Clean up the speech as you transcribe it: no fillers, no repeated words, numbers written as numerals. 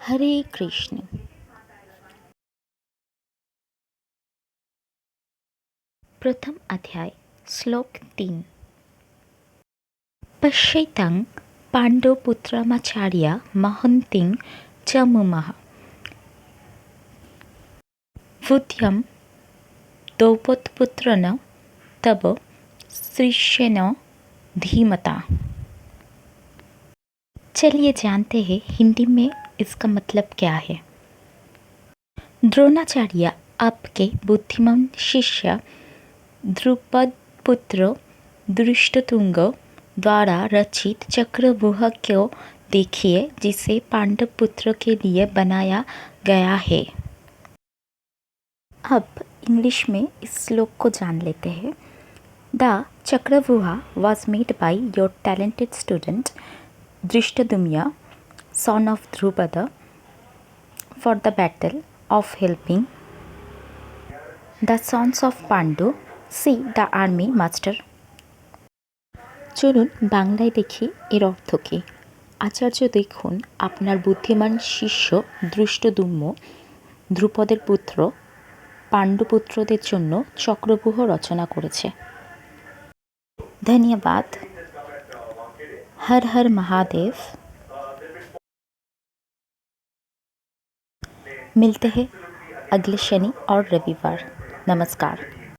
हरे कृष्ण। प्रथम अध्याय श्लोक 3। पश्यैतां पाण्डुपुत्रमाचार्य महन्तिं च मुमः बुद्ध्यं द्रौपदपुत्रेण तव शिष्येण धीमता। चलिए जानते हैं हिंदी में इसका मतलब क्या है। द्रोणाचार्य आपके बुद्धिमान शिष्य द्रुपद पुत्र धृष्टद्युम्न द्वारा रचित चक्रव्यूह को देखिए, जिसे पांडव पुत्र के लिए बनाया गया है। अब इंग्लिश में इस श्लोक को जान लेते हैं। द चक्रव्यूह was made by your talented student Dhrishtadyumna, son of Drupada, for the battle of helping the sons of Pandu see the army master. চলুন বাংলায় দেখি এর অর্থ কী। আচার্য দেখুন আপনার বুদ্ধিমান শিষ্য ধৃষ্টদ্যুম্ন ধ্রুপদের পুত্র পাণ্ডুপুত্রদের জন্য চক্রব্যূহ রচনা করেছে। ধন্যবাদ। हर हर महादेव। मिलते हैं अगले शनि और रविवार। नमस्कार।